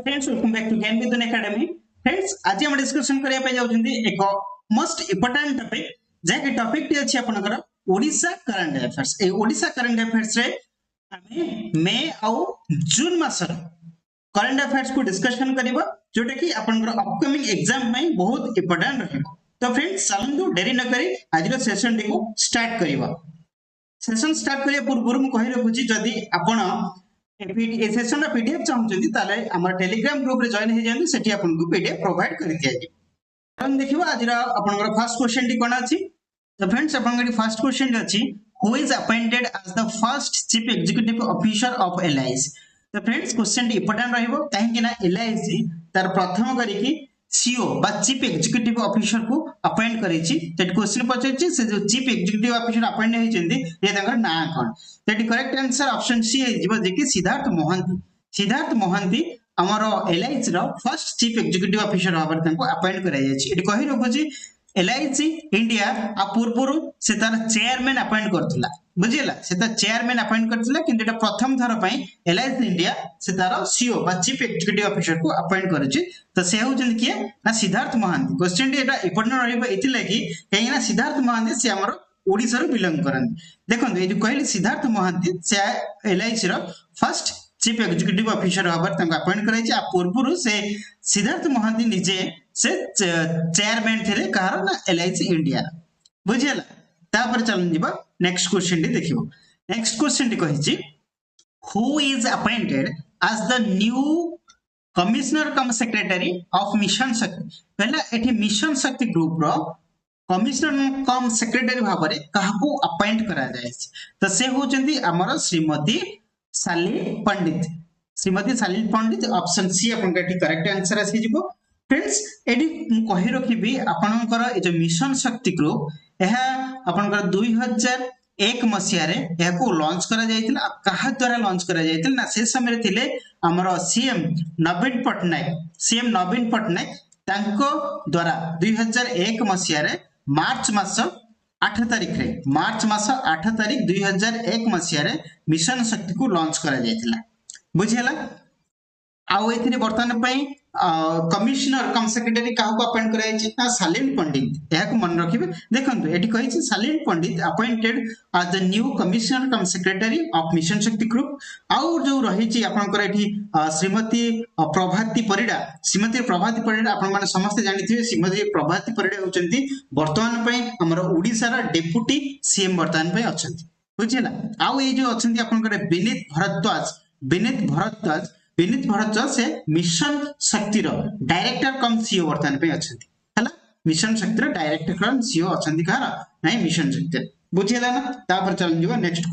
Friends welcome back to Gyanvidan academy. Friends आज हम discussion करिया पे जाउछन्ती एक मोस्ट इंपोर्टेंट टॉपिक जे टॉपिक टी अछि आपनकर ओडिशा करंट अफेयर्स। ए ओडिशा करंट अफेयर्स रे हमें मई और जून मासर करंट अफेयर्स को डिस्कशन करिबा जोटा कि आपनकर अपकमिंग एग्जाम में बहुत इंपोर्टेंट रहइबो। तो फ्रेंड्स चलंतु देरी न करी आज रो सेशन टी को स्टार्ट करिबा। सेशन स्टार्ट करिया पूर्व मु कहि रखुची जदी आपण ए सेशन रा पीडीएफ चाहउछन्ती ताले हमर टेलीग्राम ग्रुप रे जॉइन हे जांती सेठी आपन को पीडीएफ प्रोवाइड करि दिया जे। हम देखिबा आज रा आपनकर फर्स्ट क्वेश्चन टी कोन अछि। तो फ्रेंड्स आपनकर फर्स्ट क्वेश्चन अछि who is appointed as the first chief executive officer of LIC. तो फ्रेंड्स क्वेश्चन टी इंपोर्टेंट रहइबो काहे कि ना एलआईसी तार प्रथम करी कि सीओ बा चीफ एग्जीक्यूटिव ऑफिसर को अपॉइंट करिछि। तेट क्वेश्चन पछैछि से जो चीफ एग्जीक्यूटिव ऑफिसर अपॉइंट हेचंदी ये ताकर ना कोन। तेट करेक्ट आंसर ऑप्शन सी हे जिवो जे कि सिद्धार्थ मोहंती। सिद्धार्थ मोहंती हमरो LIC row first chief executive officer होबर तांको अपॉइंट करै जायछि। एटी कहि रखुछि एलआईसी इंडिया आ पूर्वरु से तार चेयरमैन अपॉइंट करथला बुझिला से तार चेयरमैन अपॉइंट करथला किंतु एटा प्रथम थर पई एलआईसी इंडिया से तार सीओ बा चीफ एग्जीक्यूटिव ऑफिसर को अपॉइंट करछि। तो से होचन किए ना सिद्धार्थ मोहंती। क्वेश्चन टी एटा इंपोर्टेंट रहइबो एति लागि काहे ना सिद्धार्थ मोहंती से हमरो ओडिसा रो बिलोंग करन। देखंतु ए जो कहली सिद्धार्थ मोहंती से LIC row first chief executive officer होबर तांको अपॉइंट करै छै। आ पूर्वरु से सिद्धार्थ मोहंती निजे से चेयरमैन थे कहार ना एलआईसी इंडिया बुझिला। तापर चलन जीवा नेक्स्ट क्वेश्चन टी देखिबो। नेक्स्ट क्वेश्चन टी कहिछि who is appointed as the new commissioner cum secretary of mission Shakti. पहला एठी मिशन शक्ति ग्रुप रो कमिश्नर कम सेक्रेटरी भाबरे काहाकू अपॉइंट करा जाय छै। तो से होचंती हमर श्रीमती सालिल पंडित। श्रीमती सालिल पंडित ऑप्शन सी अपन के करेक्ट आंसर आसी जिवो। फ्रेंड्स एडी कहि रखिबी आपनकर ए जो मिशन शक्ति ग्रुप एहा आपनकर 2001 मसिया रे एहा को लॉन्च करा जायतिला। कहा द्वारा लॉन्च करा जायतिला ना से समय रे थिले हमर सीएम नवीन पटनायक तांको द्वारा 2001 मसिया रे मार्च मास 8 तारीख 2001 मसिया रे मिशन शक्ति को लॉन्च करा जायतिला बुझिला। आउ एथिने वर्तमान पई कमिश्नर कम सेक्रेटरी काहू अपॉइंट कराई छै ना सालिल पंडित। एहा को मन रखिबे। देखंतु एठी कहि छै Salil Pandit appointed as the new commissioner cum secretary of mission Shakti group. आउ जो रहि छै आपनकर एठी श्रीमती प्रभाती परिडा आपन माने समस्त जानिथिबे। श्रीमती प्रभाती परिडा होचंती वर्तमान पई हमर ओडिसा रा डेप्यूटी सीएम वर्तमान पई अछंती बुझिला। आउ ए जो अछंती आपनकर विनीत भारद्वाज से मिशन शक्ति रो डायरेक्टर कम सीओ वर्तमान पे अछंती हला। मिशन शक्ति रो डायरेक्टर कम सीओ अछंती कहार नाही मिशन शक्ति बुझिला ना। तापर चलन जीवा नेक्स्ट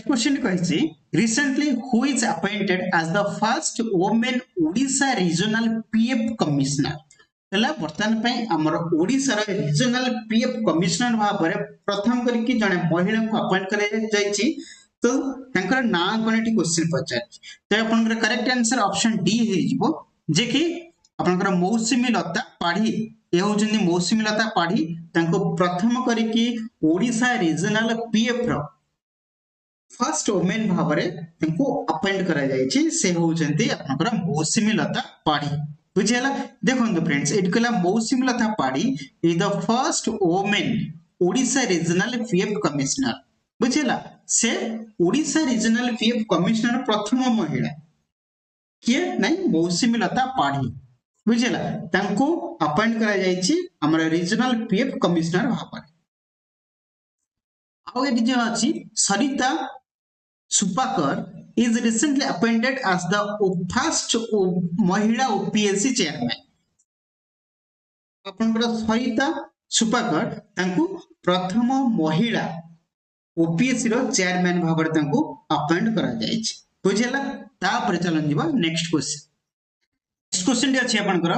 क्वेश्चन कहिछि recently who is appointed as the first women Odisha regional PF commissioner. हला वर्तमान पे हमर ओडिसा रो रीजनल पीएफ कमिश्नर भाबरे प्रथम करी कि जने महिला को अपॉइंट करे जायछि। तो तंकर ना कोनटी क्वेश्चन पचार तो आपनकर करेक्ट आंसर ऑप्शन डी हे जिवो जे कि आपनकर मौसुमी लता पाढ़ी। ए होजनी मौसुमी लता पाढ़ी तंको प्रथम करी कि Odisha regional PF row first women भाबरे तंको appoint करा जाय छै। से होजंती आपनकर मौसुमी लता पाढ़ी बुझिला। देखंतु फ्रेंड्स एट कला Mousumi Lata Padhi is the first women Odisha regional PF commissioner बुझिला। से ओडिशा रीजनल पीएफ कमिश्नर प्रथम महिला किए नहीं मौसुमी लता पाढ़ी बुझिला। तांको अपॉइंट करा जायछि हमर रीजनल पीएफ कमिश्नर भाबरे। आउ एटी जे अछि Sarita Supakar is recently appointed as the first महिला ओपीएससी चेयरमैन। आपनकर सरिता सुपाकर तांको प्रथम महिला ओपीएससी रो चेयरमैन भाबर तांको अपॉइंट करा जाय छै बुझिला। तापर चलन जीवा नेक्स्ट क्वेश्चन अछि आपनकर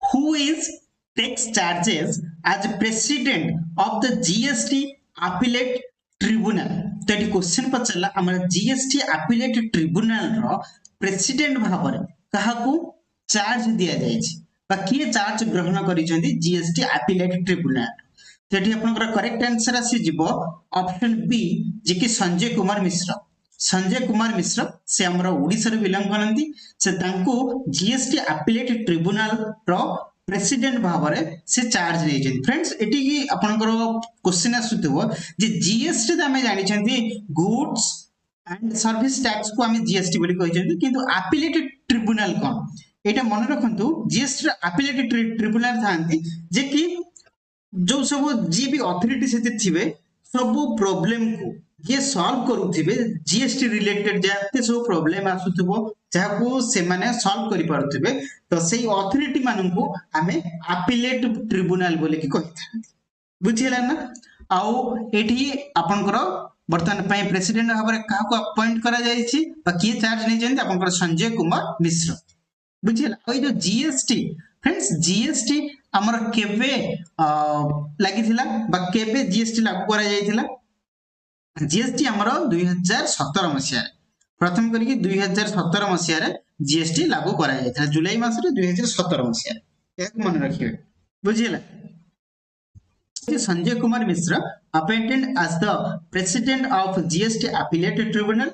who is takes charges as president of the GST appellate tribunal. तो एटी क्वेश्चन पचला हमर जीएसटी अपीलेट ट्रिब्यूनल रो प्रेसिडेंट भाबर काहाकू चार्ज दिया जाय छै बा किए चार्ज ग्रहण करिसेंती जीएसटी अपीलेट ट्रिब्यूनल। तो एटी आपनकर करेक्ट आंसर आसी जिवो ऑप्शन बी जे कि संजय कुमार मिश्र। संजय कुमार मिश्र से हमर ओडिसा रे बिलोंग करंती से तांको जीएसटी अपीलेट ट्रिब्यूनल रो प्रेसिडेंट भाबरे से चार्ज नै जन फ्रेंड्स एटी की आपनकर क्वेश्चन आसुतबो जे जीएसटी त हमें जानि छथि गुड्स एंड सर्विस टैक्स को हमें जीएसटी बोली कहि छथि किंतु अपीलेट ट्रिब्यूनल कोन एटा मन रखंतु जीएसटी अपीलेट ट्रिब्यूनल थांती जे कि जो सब जी भी अथॉरिटी से थिबे सब प्रॉब्लम को ये सॉल्व करूथिबे जीएसटी रिलेटेड जाते सब प्रॉब्लम आसुथबो जाको से माने सॉल्व करि पारुथिबे तो सेही अथॉरिटी मानन को हमें अपीलेट ट्रिब्यूनल बोले कि कहिथा बुझिला ना आउ एठी आपनकर वर्तमान पय प्रेसिडेंट भाबरे का को अपॉइंट करा जायछि बा की चार्ज नै जंती आपनकर संजय कुमार मिश्र बुझिला ओइ जो जीएसटी फ्रेंड्स जीएसटी हमर केबे लागिथिला बा केबे जीएसटी लागू करा जायथिला जीएसटी हमर 2017 मसिया प्रथम करी 2017 मसिया रे जीएसटी लागू करा जायथिला जुलाई मास रे 2017 मसिया एक मन रखिबे बुझिला Sanjay Kumar Mishra appointed as the president of GST appellate tribunal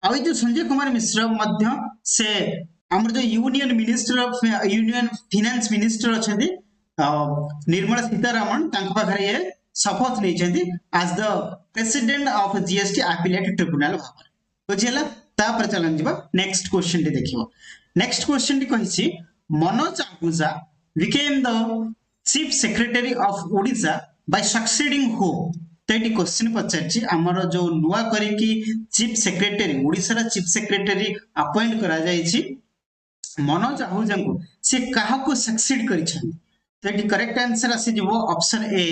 आ जो संजय कुमार मिश्र मध्य से हमर जो union minister of union finance minister अछथि निर्मला सीतारमण तांक पाखरे ये शपथ नै छथि as the president of GST appellate tribunal भाबर बुझिला ता पर चलन जिबा नेक्स्ट क्वेश्चन टी देखिबो नेक्स्ट क्वेश्चन टी कहिछि Manoj Ahuja became the chief secretary of Odisha by succeeding who तो ये क्वेश्चन पचारछि हमर जो नुवा करी की चीफ सेक्रेटरी ओडिसा रा चीफ सेक्रेटरी अपॉइंट करा जायछि मनोज आहूजा को से काहा को सक्सीड करिछन तो ये करेक्ट आंसर आसी जिवो ऑप्शन ए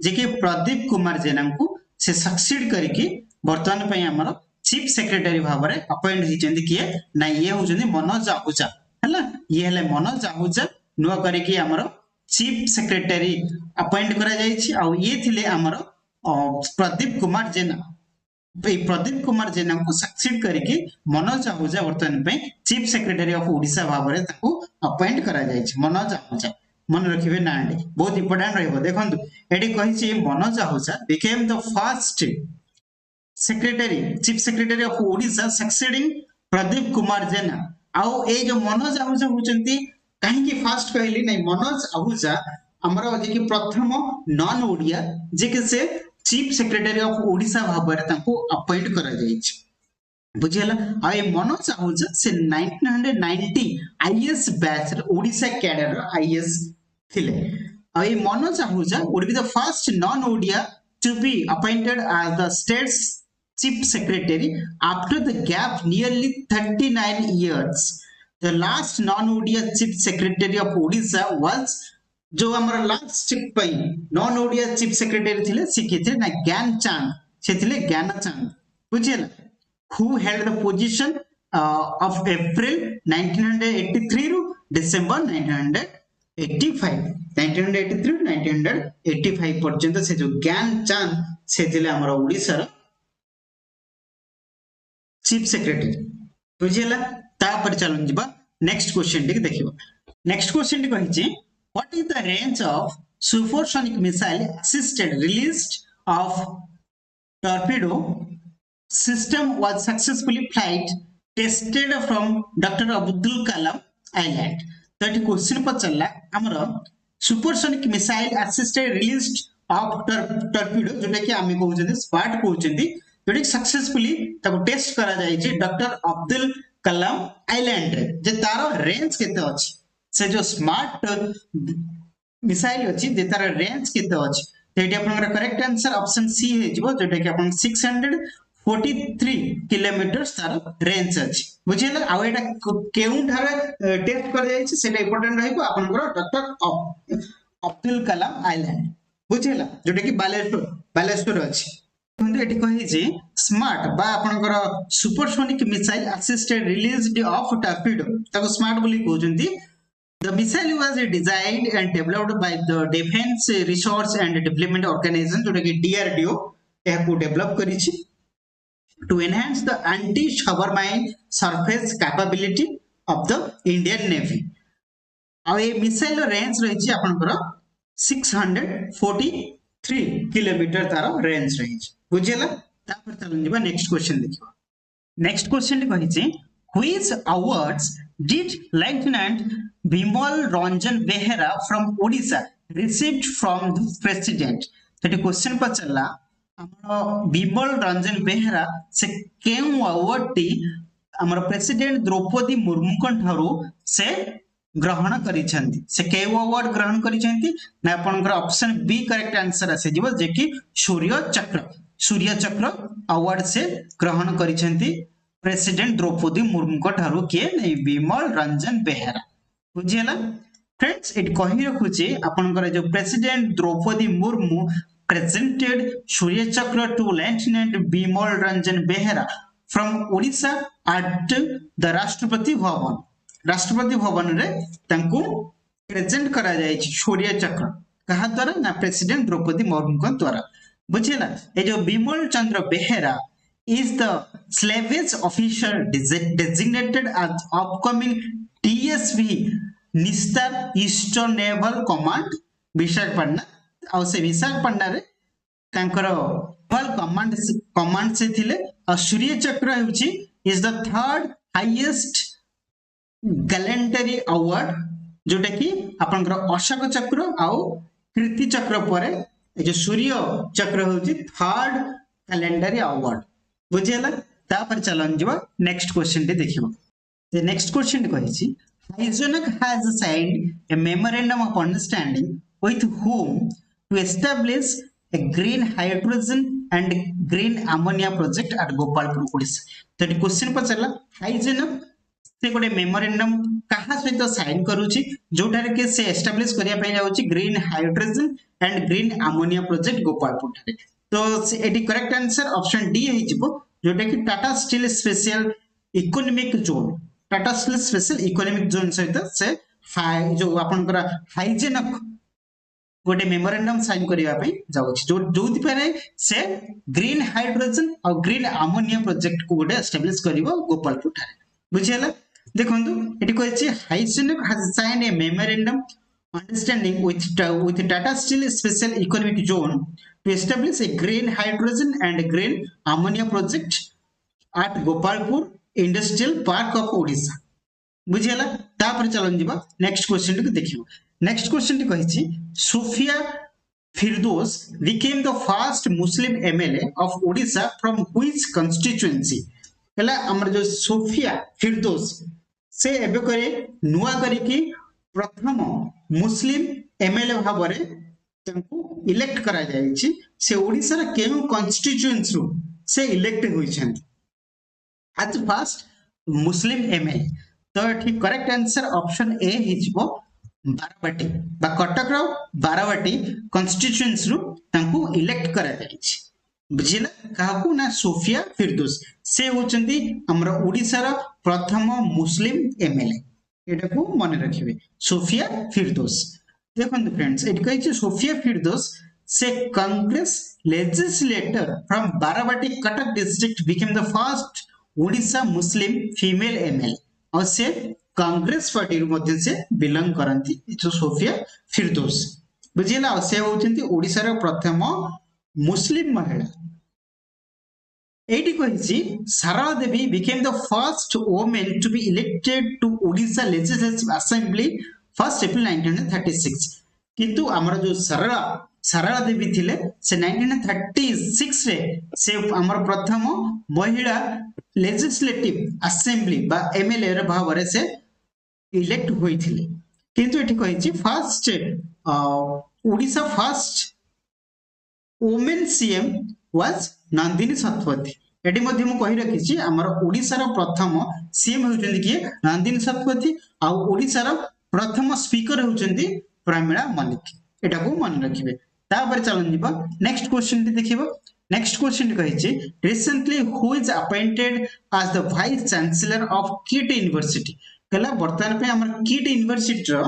जे कि प्रदीप कुमार जेना को से सक्सीड करके वर्तमान पय हमर चीफ सेक्रेटरी भाबरे अपॉइंट हिचंदी किए ना ये होजनी मनोज आहूजा हला ये हले मनोज आहूजा नुवा करी की हमर चीफ सेक्रेटरी अपॉइंट करा जायछि आ ये थिले हमर प्रदीप कुमार जेना प्रदीप कुमार जेना को सक्सीड करके मनोज आहूजा वर्तमान पे चीफ सेक्रेटरी ऑफ ओडिशा भाबरे ताको अपॉइंट करा जायछि मनोज आहूजा मन रखिबे नांडी बहुत इंपोर्टेंट रहबो देखंतु एडी कहिछि Manoj Ahuja became the first secretary chief secretary of Odisha succeeding Pradeep Kumar Jena आउ ए जो मनोज आहूजा होचंती काहे की फास्ट कहली नै मनोज आहूजा हमरा जे कि प्रथम नॉन ओडिया जे कि से चीफ सेक्रेटरी ऑफ ओडिशा भाबरे ताको अपॉइंट करा जायछि बुझिला आ ए मनोज आहूजा से 1990 IAS batch Odisha cadre IAS थिले आ ए Manoj Ahuja would be the first non odia to be appointed as the state's chief secretary after the gap nearly 39 years the last non odia chief secretary of Odisha was जो हमारा last पई non Odia chief secretary थिले सिके थे ना ज्ञान चांद से थिले ज्ञान चांद बुझिला who held the position of April 1983 ru December 1985 पर्यंत से जो ज्ञान चांद से थिले हमारा ओडिसा रो चीफ सेक्रेटरी बुझिला ता पर चलन जिबा नेक्स्ट क्वेश्चन टिक देखिबो नेक्स्ट क्वेश्चन टिक कहिछि what is the range of supersonic missile assisted released of torpedo system was successfully flight tested from Dr. Abdul Kalam Island तो ये क्वेश्चन पर चलला हमरो supersonic missile assisted released of torpedo जोटा कि आमे कहउछन स्पार्ट कहउछन जोटा सक्सेसफुली ताको टेस्ट करा जाय जे डॉक्टर अब्दुल कलाम आइलैंड रे जे तारो रेंज केते अछि से जो स्मार्ट मिसाइल अछि जे तारो रेंज केते अछि तो एटी आपनकर करेक्ट आंसर ऑप्शन सी हे जिवो जोटा कि आपन 643 किलोमीटर तारो रेंज अछि बुझिला आ एटा केउं ठारे टेस्ट कर जाय छै सेटा इंपोर्टेंट रहइबो आपनकर डॉक्टर अब्दुल कलाम आइलैंड बुझिला जोटा कि बालेश्वर अछि কিন্তু এটি কহি যে স্মার্ট বা আপনকৰ supersonic missile assisted released of torpedo তাকো স্মার্ট বলি কହୁଛନ୍ତି the missile was designed and developed by the defense research and development organization जोटा कि DRDO एको डेवलप करी छी to enhance the anti submarine surface capability of the Indian Navy आ ए missile range रही छी आपनकर 643 किलोमीटर तार रेंज रही बुझिला तापर चलन जिबा नेक्स्ट क्वेश्चन देखिबा नेक्स्ट क्वेश्चन कहिछि which awards did Lieutenant Bimal Ranjan Behera from Odisha received from the president तो क्वेश्चन पचला हमर बिमल रंजन बेहेरा से केउ अवार्ड टी हमर प्रेसिडेंट द्रौपदी मुर्मू ठारू से ग्रहण करिसेंती से केउ अवार्ड ग्रहण करिसेंती ना आपनकर ऑप्शन बी करेक्ट आंसर आसे जिवो जे कि सूर्य चक्र अवार्ड से ग्रहण करिसेंती प्रेसिडेंट द्रौपदी मुर्मू ठारू किए नहीं बिमल रंजन बेहेरा बुझियला फ्रेंड्स इट कहि रखुची आपनकर जो president Draupadi Murmu presented Surya Chakra to Lieutenant Bimal Ranjan Behera from Odisha at the Rashtrapati Bhavan रे तांको प्रेजेंट करा जाय सूर्य चक्र कहा द्वारा ना प्रेसिडेंट द्रौपदी मुर्मू द्वारा बुझिला ए जो बिमल चंद्र Behera is the slavish officer designated as upcoming TSV Nistar Eastern Naval Command Visakhapatnam आउ से विशाखापट्टनम रे तांकर नावल कमांड से थिले और सूर्य चक्र होची is the third highest gallantry award जोटा कि आपनकर अशोक चक्र आउ कीर्ति चक्र परे जो सूर्य चक्र होची थर्ड कैलेंडरी अवार्ड बुझियला तापर चलन जिवा नेक्स्ट क्वेश्चन टे देखिबो द नेक्स्ट क्वेश्चन कहिछि Hygienic has signed a memorandum of understanding with whom to establish a green hydrogen and green ammonia project at Gopalpur, Odisha. तो क्वेश्चन पचला Hygienic से गोटे मेमोरेंडम कहा सहित साइन करूची जोटारे के से एस्टैब्लिश करिया पय जाउची green hydrogen and green ammonia project Gopalpur ठारे तो एटी करेक्ट आंसर ऑप्शन डी है जिवो जोटा कि Tata steel special economic zone Tata steel special economic zone सहित से हाई जो आपनकर हाइजेनिक गोटे मेमोरेंडम साइन करिया पय जाउची जो जोति पारे से ग्रीन हाइड्रोजन और ग्रीन अमोनिया प्रोजेक्ट को गोटे एस्टैब्लिश करिवो गोपालपुर ठारे बुझियला देखंतु एटी कहछि hygienic has sign a memorandum understanding with Tata Steel Special Economic Zone to establish a green hydrogen and green ammonia project at Gopalpur Industrial Park of Odisha बुझियला तापर चलन जिबा नेक्स्ट क्वेश्चन को देखियो नेक्स्ट क्वेश्चन टी कहिछि Sofia Firdous became the first Muslim MLA of Odisha from which constituency हला हमर जो सोफिया फिरदौस से एबे करे नुआ करी कि प्रथम मुस्लिम एमएलए भाबरे तंको इलेक्ट करा जायछि से ओडिसा रा केउ कॉन्स्टिट्यूएंसी रु से इलेक्ट होई छथि एज फर्स्ट मुस्लिम एमएलए तो ठीक करेक्ट आंसर ऑप्शन ए हिजबो बाराबाटी बा कटक रो बाराबाटी कॉन्स्टिट्यूएंसी रु तंको इलेक्ट करा जायछि बुझिला काहकु ना सोफिया फिरदौस से होचंदी हमरा ओडिसा रा प्रथम मुस्लिम एमएलए एटा को मन रखिबे सोफिया फिरदौस देखंतु फ्रेंड्स एट कहिछि सोफिया फिरदौस से Congress legislator from Barabati Cuttack district became the first Odisha Muslim female MLA और से कांग्रेस पार्टी रो मध्य से बिलोंग करंती जो सोफिया फिरदौस बुझिला और से होचंती ओडिसा रा प्रथम मुस्लिम महिला एटी कहिछि Sarala Devi became the first woman to be elected to Odisha Legislative Assembly 1st April 1936 किंतु हमर जो सारला देवी थिले से 1936 रे से हमर प्रथम महिला लेजिस्लेटिव असेंबली बा एमएलए रे भावरे से इलेक्ट होई थिले किंतु एटी कहिछि first Odisha first women CM was Nandini Satpathy एटी मध्ये मु कहि रखिछि हमर ओडिसा रा प्रथम सीएम होउचंदी कि नंदिनी शतपथी आ ओडिसा रा प्रथम स्पीकर होउचंदी प्रमिला मलिक एटा को मन रखिबे तापर चलन दिबा नेक्स्ट क्वेश्चन टी देखिबो नेक्स्ट क्वेश्चन कहिछि recently who is appointed as the vice chancellor of KIIT university कला वर्तमान पे हमर किट यूनिवर्सिटी रो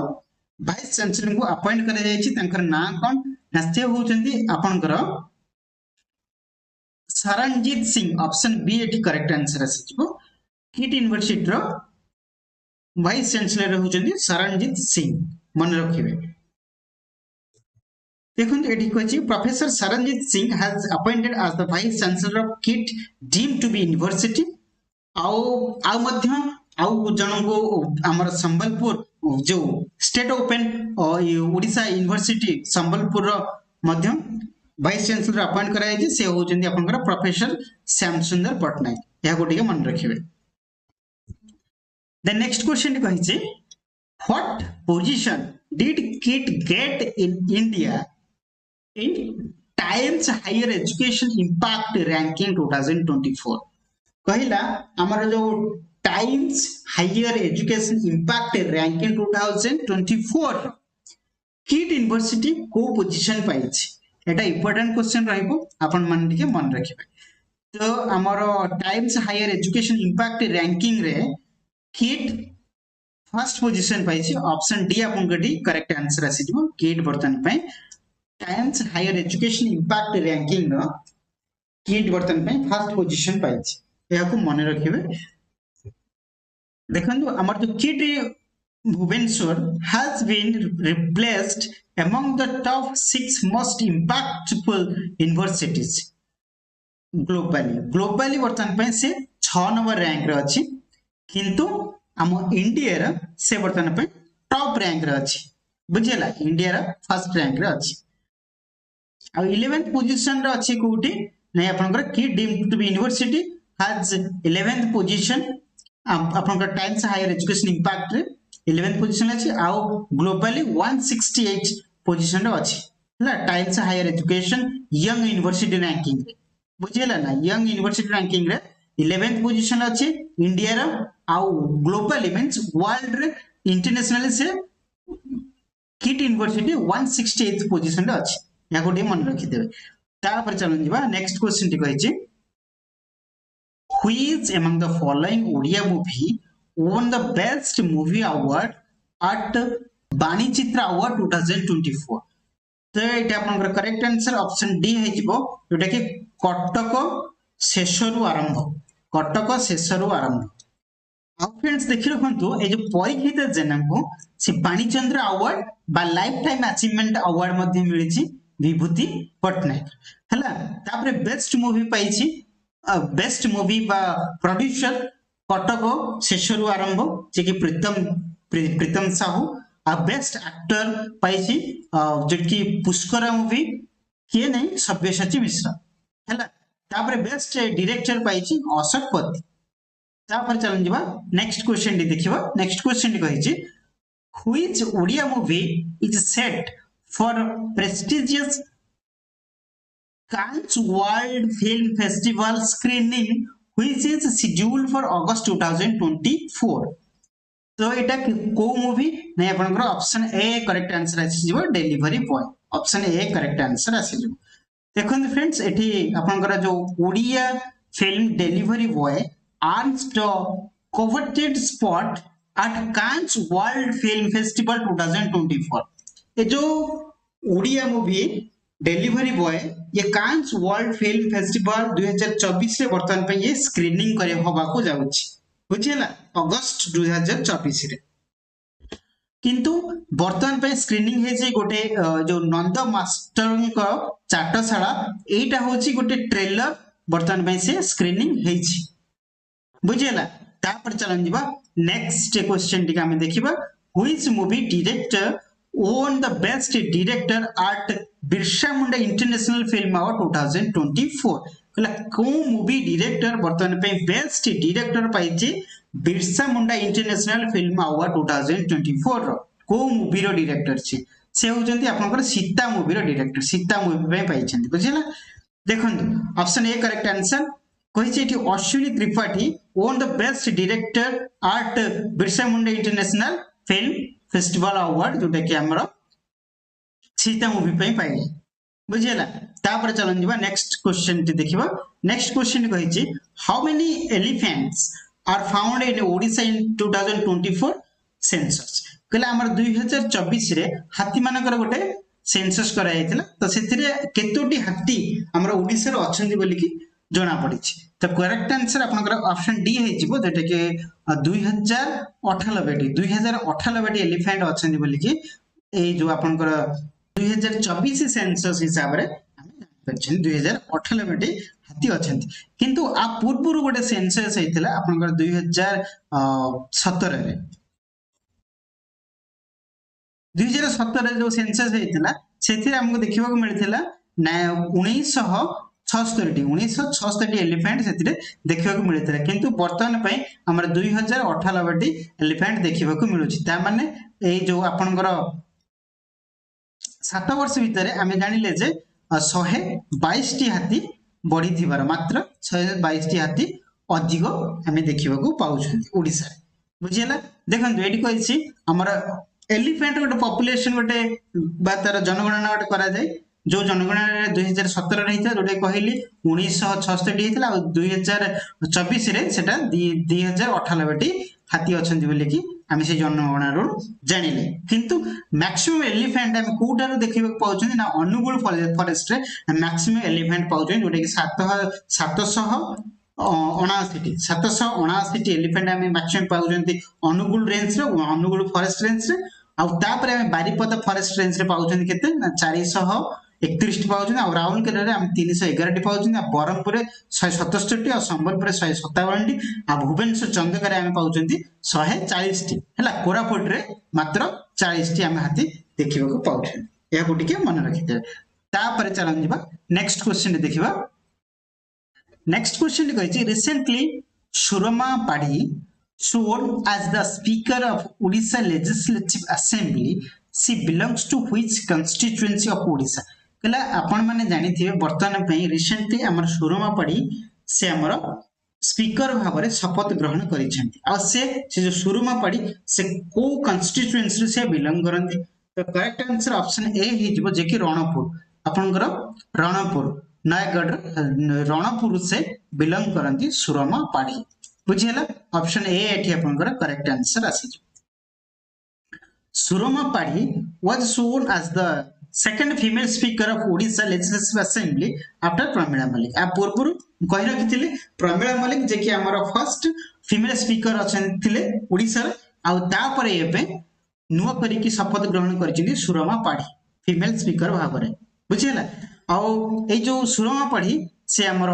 वाइस चांसलर को अपॉइंट करा जायछि तंकर नाम कोन नस्ते होउचंदी आपनकर सरनजीत सिंह ऑप्शन बी एटी करेक्ट आंसर आसीबो किट यूनिवर्सिटी रो वाइस चांसलर होचंदी सरनजीत सिंह मन रखिबे देखो ये कही professor Saranjit Singh has appointed as the vice chancellor of KIIT deemed to be university आउ आउ मध्य आउ जनको हमर संबलपुर जो state open Odisha university Sambalpur रो मध्य वाइस चांसलर अपॉइंट कराई जे से होचंदी आपनकर प्रोफेसर श्याम सुंदर पटनायक या गोटे मन रखिबे द नेक्स्ट क्वेश्चन कहि जे what position did KIIT get in India in Times Higher Education Impact Ranking 2024 कहला हमारा जो times higher education impact ranking 2024 KIIT university को पोजीशन पाइछि एटा इंपोर्टेंट क्वेश्चन रहइबो आपन मन के मन रखिबे तो हमारो Times higher education impact ranking रे किट फर्स्ट पोजीशन पाइछि ऑप्शन डी आपन गडी करेक्ट आंसर आसी दिबो किट बर्तन पय Times higher education impact ranking नो किट बर्तन पे फर्स्ट पोजीशन पाइछि या को मन रखिबे देखंतु हमर जो KIIT Bhubaneswar has been replaced among the top 6 most impactful universities globally बर्तन पे से 6 नंबर रैंक रे अछि किंतु हम इंडिया रा से बर्तन पे टॉप रैंक रे अछि बुझिला इंडिया रा फर्स्ट रैंक रे अछि आ 11th पोजीशन रे अछि कोठी नै आपनकर की deemed to be university has 11th position आपनकर टाइम्स हायर एजुकेशन इंपैक्ट रे 11th पोजीशन अछि आ ग्लोबली 168 पोजीशन रे अछि हला times higher education young university ranking रे बुझिला ना यंग यूनिवर्सिटी रैंकिंग रे 11th पोजीशन अछि इंडिया रे आ ग्लोबली मींस वर्ल्ड रे इंटरनेशनल से किट यूनिवर्सिटी 168th पोजीशन रे अछि या गोटे मन रखि देबे तापर चलन जिबा नेक्स्ट क्वेश्चन टी कहि छै which among the following Odia movie won the best movie award at बानी चित्र अवार्ड 2024 तो एटा आपनकर करेक्ट आंसर ऑप्शन डी है जिवो जोटा कि कटक शेषरु आरंभ आ फ्रेंड्स देखि रखंतु ए जो परीक्षित जनक से बाणीचंद्र अवार्ड बा लाइफ टाइम अचीवमेंट अवार्ड मध्ये मिली छी विभूति पटनायक हला तापरे बेस्ट मूवी पाइछि बेस्ट मूवी बा प्रोड्यूसर कटक शेषरु आरंभ जे कि प्रीतम साहू आ बेस्ट एक्टर पाइछि जे कि पुष्कर मूवी के नै सब्यसाची मिश्रा हला तापरे बेस्ट डायरेक्टर पाइछि अशोक पति तापर चलन जिबा नेक्स्ट क्वेश्चन डी देखिबा नेक्स्ट क्वेश्चन डी कहिछि which Odia movie is set for prestigious Cannes World Film Festival screening which is scheduled for August 2024 तो एटा को मूवी नै आपनकर ऑप्शन ए करेक्ट आंसर आसी जिवो delivery boy option A correct answer आसी जिवो देखन फ्रेंड्स एठी आपनकर जो Odia film delivery boy earns the coveted spot at Cannes World Film Festival 2024 ये जो ओडिया मूवी डिलीवरी बॉय ये कांस वर्ल्ड फिल्म फेस्टिवल 2024 रे वर्तमान पे ये स्क्रीनिंग करे होबा को जाउछि बुझिला अगस्त 2024 रे किंतु वर्तमान पे स्क्रीनिंग हे जे गोटे जो नंद मास्टर को चाटशाला एटा होछि गोटे ट्रेलर वर्तमान पे से स्क्रीनिंग हेछि बुझिला तापर चलन जिबा नेक्स्ट क्वेश्चन टिका हम देखिबा which movie director won the best director at Birsa Munda International Film Award 2024 कला को मूवी डायरेक्टर वर्तमान पे best director पाइछि Birsa Munda international film award 2024 रो को मूवी रो डायरेक्टर छी से होजंती आपनकर सीता मूवी रो डायरेक्टर सीता मूवी पे पाइछंती बुझिला देखंतु ऑप्शन ए करेक्ट आंसर कहि छै कि Ashwini Tripathi won the best director at Birsa Munda International Film festival award जोटा कि हमरा सीता मूवी पे पाइले बुझिला तापर चलन दिबा नेक्स्ट क्वेश्चन टी देखिबा नेक्स्ट क्वेश्चन कहि छै how many elephants are found in Odisha in 2024 census कला हमर 2024 रे हाथी मानकर गोटे सेंसस करा जायतिला तो सेथिरे केतोटी हाथी हमरा ओडिशा रे अछंती बोली कि जना पड़ी तो करेक्ट आंसर आपनकर ऑप्शन डी है जिवो जेटा कि 2098 एलिफेंट अछंती बोली कि ए जो आपनकर 2024 सेंसस हिसाब रे आमे जानि 2098 हाथी अछंती किंतु आ पूर्व गोटे सेंसस हेतिला आपनकर 2017 रे 2017 जो सेंसस हेतिला सेथिरे हमको देखिबा को मिलथिला 1966 एलिफेंट से देखा मिलता है किंतु बर्तमान पर 2098 एलिफेंट देखा मिलूँ माने जो आपणकर 7 वर्ष भितर आम जानिले जे 122 हाथी बढ़ी थीबार मात्र 122 हाथी अधिक आम देखा पाँचा बुझीला देखो ये कही आमर एलिफेंट गोटे पॉपुलेशन गोटे तार जनगणना गोटे करा जाए जो जनगणना 2017 रही जोटा कहली 1966 होता और 2024 सेटा 2098 हाथी अच्छा बोलिकी आम से जनगणना जानिले किंतु मैक्सिमम एलिफेंट आम कौटार देखा पाँच ना अनुगुल फॉरेस्ट मैक्सिमम एलिफेंट पाँच जोटा कि 779 एलिफेंट आम मैक्सिमम पाँच Angul range Angul forest range आउे बारिपदा फॉरेस्ट रेंज रे पाँच के 431 पाँच आ राउरकेला 311 पाँच ब्रह्मपुर 177 और संबलपुर 157 आ भुवनेश्वर चंदका आम पाँच 140 है कोरापुट रे मात्र 40 आम हाथी देखा पाँच या मन रखिथे चलन जा नेक्स्ट क्वेश्चन देखा नेक्स्ट क्वेश्चन कही recently Surama Padhy sworn as the Speaker of Odisha Legislative Assembly. She belongs to which constituency of Odisha? कहला आपण माने जानी थिबे वर्तमान पे रिसेंटली हमर सुरमा पड़ी से हमर स्पीकर भाबरे शपथ ग्रहण करिसेंती आ से जो सुरमा पड़ी से को कॉन्स्टिट्यूएंसी से बिलोंग करंती तो करेक्ट आंसर ऑप्शन ए हि जिवो जे कि रणपुर आपनकर रणपुर नयगढ़ रणपुर से बिलोंग करंती सुरमा पड़ी बुझीला ऑप्शन ए एठी आपनकर करेक्ट आंसर आसी सुरमा पाढ़ी was sworn as the second female speaker of Odisha Legislative Assembly after Pramila Malik आ पूर्व कहि रखिथिले प्रमिला मलिक जे कि हमर फर्स्ट फीमेल स्पीकर अछन थिले ओडिसा आ तापर एबे नुवा करी की शपथ ग्रहण करछिली सुरमा पाढ़ी फीमेल स्पीकर भाबरे बुझिला आ ए जो सुरमा पाढ़ी से हमर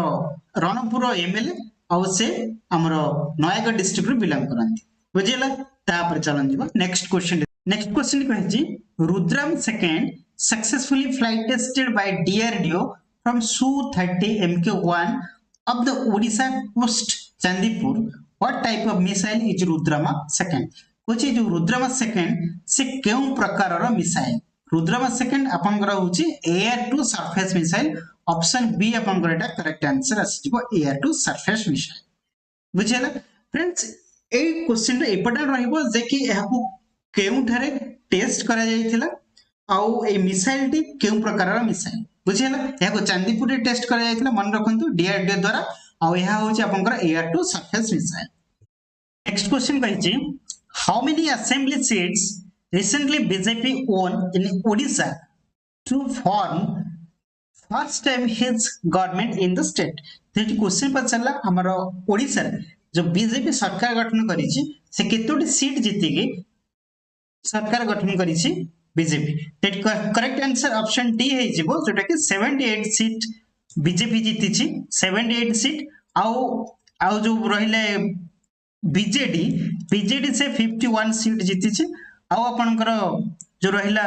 रणपुर एमएलए और से हमर नयगढ़ डिस्ट्रिक्ट बिलोंग करंती बुझिला तापर चलन जीवा नेक्स्ट क्वेश्चन कहि Rudram second successfully flight tested by DRDO from Su-30 Mk1 of the Odisha coast Chandipur what type of missile is Rudrama second कुछ जो रुद्रमा सेकंड से केउ प्रकार रो मिसाइल रुद्रमा सेकंड आपनकर होची air to surface missile option B आपनकर एटा करेक्ट आंसर आसीजो एयर टू सरफेस मिसाइल बुझिला फ्रेंड्स ए क्वेश्चन रे इंपोर्टेंट रहइबो जे कि एहाकू केउ ठारे टेस्ट करा जायथिला आउ ए मिसाइल टी केउ प्रकार रो मिसाइल बुझिला एहाकू चांदीपुर रे टेस्ट करा जायथिला मन रखंतु डीआरडीओ द्वारा आउ एहा होची आपनकर air to surface missile next question कहिची how many assembly seats recently BJP won in Odisha to form first time his government in the state तो क्वेश्चन पचला हमर ओडिसा जो बीजेपी सरकार गठन करिछि से केतोटी सीट जीति के सरकार गठन करिछि BJP that correct answer option D है जिवो जोटा कि 78 सीट बीजेपी जीति छि 78 सीट आउ जो रहिले बीजेडी से 51 सीट जीति छि आउ आपनकर जो रहिला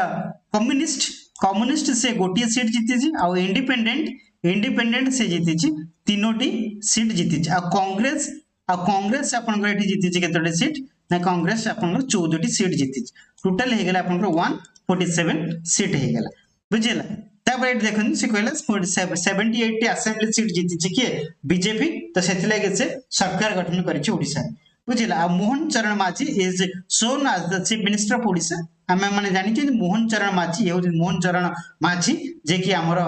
कम्युनिस्ट से गोटी सीट जीति छि आउ इंडिपेंडेंट से जीति छि तीनोटी सीट जीति छि आ कांग्रेस आपनकर एठी जीति छि केतोटी सीट ना कांग्रेस आपनकर 14टी सीट जीति छि टोटल हे गेला आपनकर 147 सीट हे गेला बुझिला तापर एठी देखन से कहला 78 टी असेंबली सीट जीति छि के बीजेपी तो सेति लागे से सरकार गठन करि छि Odisha बुझिला Mohan Charan Majhi is sworn as the chief minister of Odisha हमें माने जानि कि मोहन चरण माझी ये मोहन चरण माझी जे कि हमर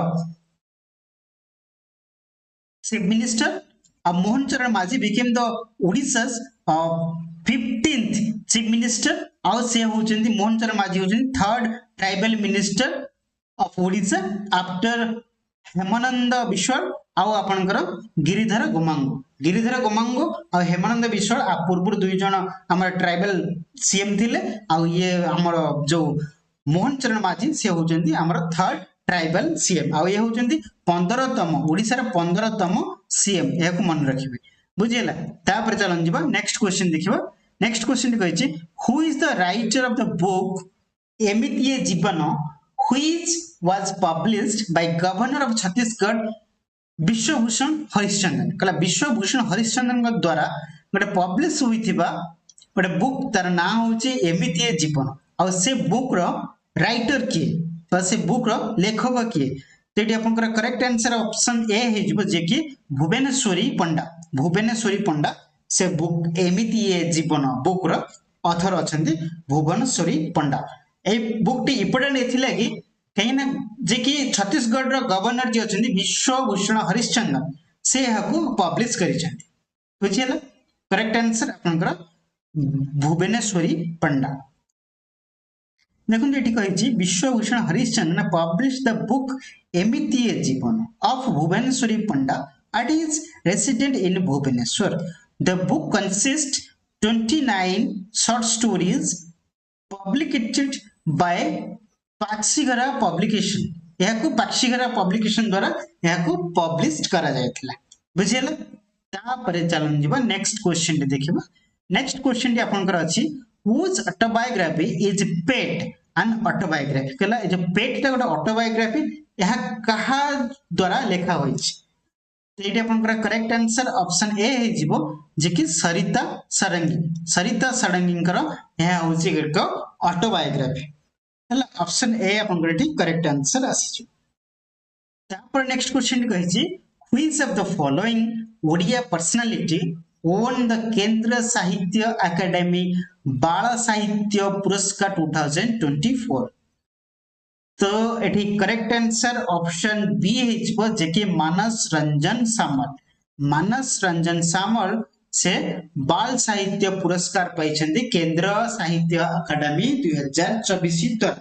चीफ मिनिस्टर अब Mohan Charan Majhi became the Odisha's 15th chief minister और से होचंती मोहन चरण माझी होचंती third tribal minister of Odisha after Hemananda Biswal आउ आपनकर गिरिधर गोमांगो और हेमानंद विश्वाल आ पूर्व दुई जन हमर ट्राइबल सीएम थिले आ ये हमर जो मोहन चरण माझी से होचंदी हमर थर्ड ट्राइबल सीएम आ ये होचंदी 15तम ओडिसा रा 15तम सीएम एको मन रखिबे बुझिला तापर चलन जिबा नेक्स्ट क्वेश्चन देखिबा नेक्स्ट क्वेश्चन कहै छी who is the writer of the book Emitie Jeevan which was published by governor of Chhattisgarh Biswabhusan Harichandan कला विश्वभूषण हरिश्चंद्रन द्वारा गोटे पब्लिश होइथिबा गोटे बुक तार ना होची एमितिए जीवन आ से बुक रो राइटर किए तो से बुक रो लेखक किए तेटी आपनकर करेक्ट आंसर ऑप्शन ए हे जिवो जे कि भुवनेश्वरी पंडा से बुक एमितिए जीवन बुक रो ऑथर अछंती भुवनेश्वरी पंडा ए बुक टी इंपोर्टेंट एथिला कि कहीं जे कि छत्तीसगढ़ रो गवर्नर जे अछंती विश्वभूषण हरिश्चंद्र से हाकू पब्लिश करिसंती बुझियला करेक्ट आंसर आपनकर भुवनेश्वरी पंडा देखो ये Biswabhusan Harichandan publish the book Emitie Jeevan of Bhubaneswari Panda at is resident in Bhubaneswar the book consist 29 short stories publicated by Pakshighara publication याकू पाक्षिघरा पब्लिकेशन द्वारा याकू पब्लिश करा जायतला बुझियला तापरे चलन जीवा नेक्स्ट क्वेश्चन देखिबा नेक्स्ट क्वेश्चन आपनकर अछि whose autobiography is pet an autobiography कला जे पेट ता गोटा ऑटोबायोग्राफी यह कहा द्वारा लिखा होई छै एटी आपनकर करेक्ट आंसर ऑप्शन ए हे जिवो जे कि सरिता सडंगी कर यह होछि एक ऑटोबायोग्राफी हला ऑप्शन ए आपनकर एटी करेक्ट आंसर आसी छै तापर नेक्स्ट क्वेश्चन कहै छी which of the following Odia personality won the केंद्र साहित्य अकादमी बाल साहित्य पुरस्कार 2024 तो एठी करेक्ट आंसर ऑप्शन बी हेजबो जे कि मानस रंजन सामल से बाल साहित्य पुरस्कार पाइछन्दी केंद्र साहित्य अकादमी 2024 तर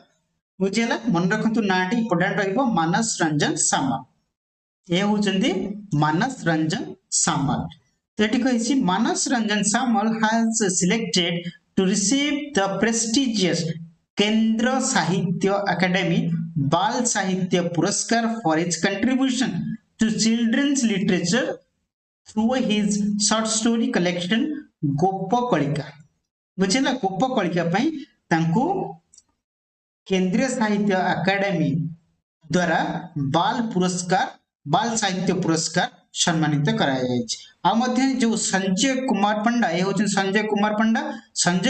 बुझिला मन रखंतु नाटी इंपोर्टेंट रहइबो मानस रंजन सामल ए होचन्दी मानस रंजन सामल तो एटी कहिछि Manas Ranjan Samal has selected to receive the prestigious केंद्र साहित्य अकादमी बाल साहित्य पुरस्कार for his contribution to children's literature through his short story collection गोपकलिका बुझिला गोपकलिका पई तांको केंद्रीय साहित्य अकादमी द्वारा बाल साहित्य पुरस्कार सम्मानित कराया जायछि आ मध्ये जो संजय कुमार पंडा ये होचन संजय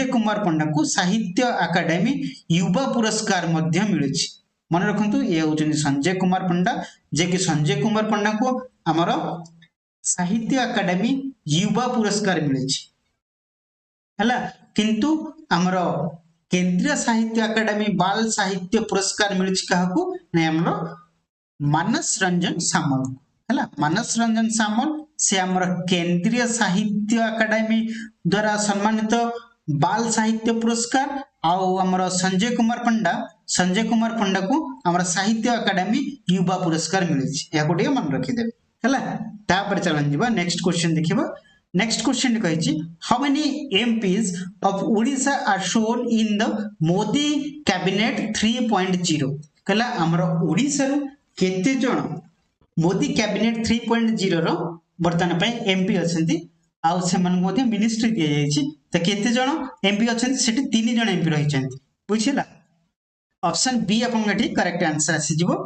कुमार पंडा को साहित्य अकादमी युवा पुरस्कार मध्ये मिलुछि मन रखंतु ये होचन संजय कुमार पंडा जे कि संजय कुमार पंडा को हमर साहित्य अकादमी युवा पुरस्कार मिलुछि हला किंतु हमर केंद्रीय साहित्य अकादमी बाल साहित्य पुरस्कार मिलुछि काहाकू नै हमर मानस रंजन सामल हला मानस रंजन सामल से हमर केंद्रीय साहित्य अकादमी द्वारा सम्मानित बाल साहित्य पुरस्कार आउ हमर संजय कुमार पंडा को हमर साहित्य अकादमी युवा पुरस्कार मिले छै या कोटे मन रखि देबे हला तापर चलन जिबा नेक्स्ट क्वेश्चन देखिबा नेक्स्ट क्वेश्चन कहै छी how many MPs of Odisha are sworn in the Modi cabinet 3.0 कला हमर ओडिसा रो केते जण मोदी कैबिनेट 3.0 रो वर्तमान पे एमपी अछंती आ से मन मोदी मिनिस्ट्री दिया जाय छी त केते जण एमपी अछंती सेठी 3 जण एमपी रहि छंती बुझिला ऑप्शन बी अपन गठी करेक्ट आंसर आसी जिवो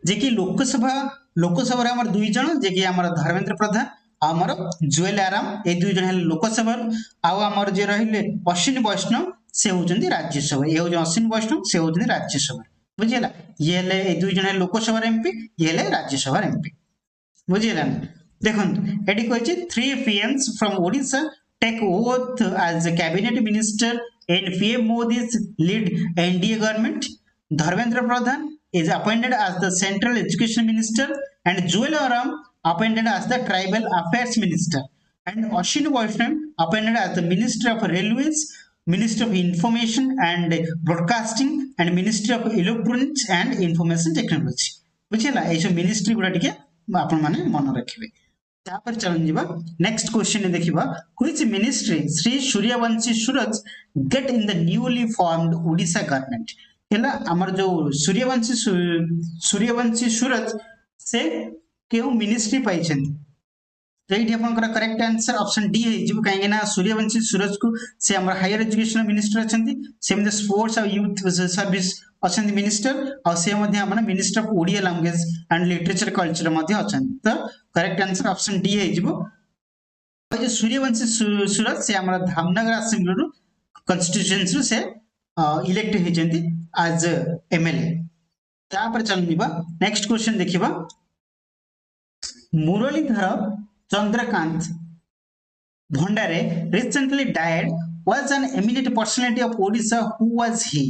जे कि लोकसभा रे हमर 2 जण जे कि हमर धर्मेंद्र प्रधान आ हमर जुएल आराम ए 2 जण लोकसभा आ हमर जे रहिले अश्विनी वैष्णव से होजंती राज्यसभा ए हो अश्विनी वैष्णव से होजंती राज्यसभा बुझिला ये ले ए 2 जण लोकसभा एमपी ये ले राज्यसभा एमपी बुझिला देखन एडी कहै छै 3 PMs from Odisha take oath as a cabinet minister in PM Modi's lead NDA government Dharmendra Pradhan is appointed as the central education minister and Joel Aram appointed as the tribal affairs minister and Ashwin Vaishnav appointed as the minister of railways, minister of information and broadcasting and minister of electronics and information technology बुझिला ए सब ministry गुडा टिके आपन माने मन रखिबे तापर चलन जीवा next question देखिबा which ministry Shri Suryavanshi Suraj get in the newly formed Odisha government हैला हमर जो सूर्यवंशी सूरज से केउ मिनिस्ट्री पाइछन तो ये करेक्ट आंसर ऑप्शन डी है कहीं सूर्यवंशी सूरज को से हमर हायर एजुकेशन मिनिस्टर अछंती सेम स्पोर्ट्स और यूथ सर्विस अछंती मिनिस्टर और से मध्ये हमर minister of Odia language and literature culture मध्ये अछंती तो करेक्ट आंसर ऑप्शन डी है जो सूर्यवंशी सूरज से हमर धामनगर असेंबली रो कॉन्स्टिट्यूएंसी से इलेक्ट हेचंती एज एमएलए तापर चल निबा नेक्स्ट क्वेश्चन देखिबा मुरलीधर चंद्रकांत भंडारे recently died was an eminent personality of Odisha. Who was he?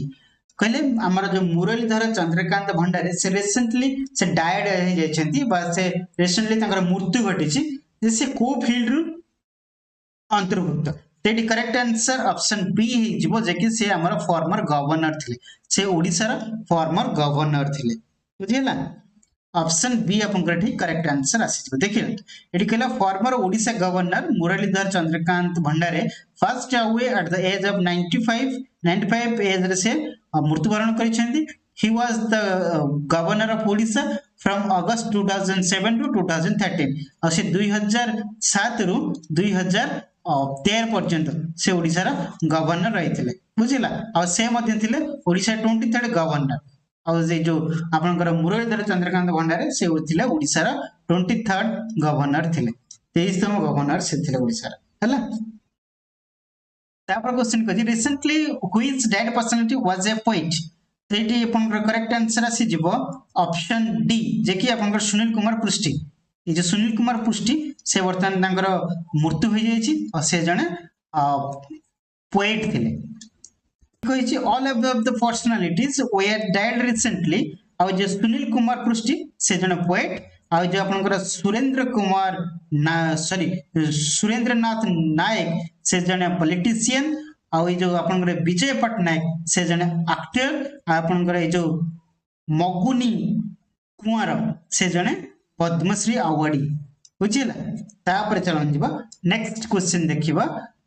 कहले हमारा जो मुरलीधर चंद्रकांत भंडारे से रिसेंटली से डायड हो जाइछंती बा से रिसेंटली तंकर मृत्यु घटिछि जे को फील्ड रु अंतर्भुक्त तेडी करेक्ट आंसर ऑप्शन बी हे जिवो जे कि से हमर फॉर्मर गवर्नर थिले से ओडिसा रा फॉर्मर गवर्नर थिले बुझिला ऑप्शन बी आपनकर ठीक करेक्ट आंसर आसी देखिए एटी कहला फॉर्मर ओडिशा गवर्नर मुरलीधर चंद्रकांत भंडारे फर्स्ट हुए at the age of 95 age रे से मृत्युवरण करिसेंती he was the governor of Odisha from August 2007 to 2013 और से 2007 रु 2013 पर्यंत से ओडिसा रा गवर्नर रहिथिले बुझिला और से मध्ये थिले ओडिसा 23rd गवर्नर और जो आपनकर मुरलीधर चंद्रकांत भंडारे से होथिला ओडिसा रा 23rd गवर्नर थिले 23तम गवर्नर से थिले ओडिसा रा हला तापर क्वेश्चन कजी recently which dead personality was a poet तो एटी आपनकर करेक्ट आंसर आसी जिवो ऑप्शन डी जे कि आपनकर सुनील कुमार पृष्टि ये जो सुनील कुमार पृष्टि से वर्तमान तांकर मृत्यु हो जायछि और से जने पोएट थिले all of the personalities were died recently और जो सुनील कुमार पृष्टि से जने पोएट और जो आपनकर सुरेंद्र नाथ नायक से जने पॉलिटिशियन और जो आपनकर विजय पटनायक से जने एक्टर आपनकर जो मगुनी कुमार से जने पद्मश्री अवार्डी बुझिला तापर चलन जिबा नेक्स्ट क्वेश्चन देखिबा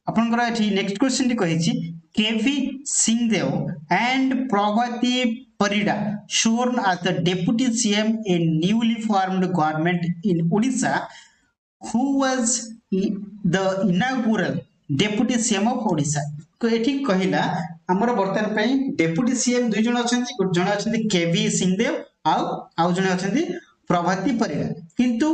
आपनकर एठी नेक्स्ट क्वेश्चन टी कहिछि KV Singhdeo and Pravati Parida sworn as the deputy CM in newly formed government in Odisha who was the inaugural deputy CM of Odisha तो एठी कहिला हमर वर्तमान पई डेप्यूटी सीएम दुई जण अछंती जण अछंती केवी सिंहदेव आउ जण अछंती प्रभाती परिडा किंतु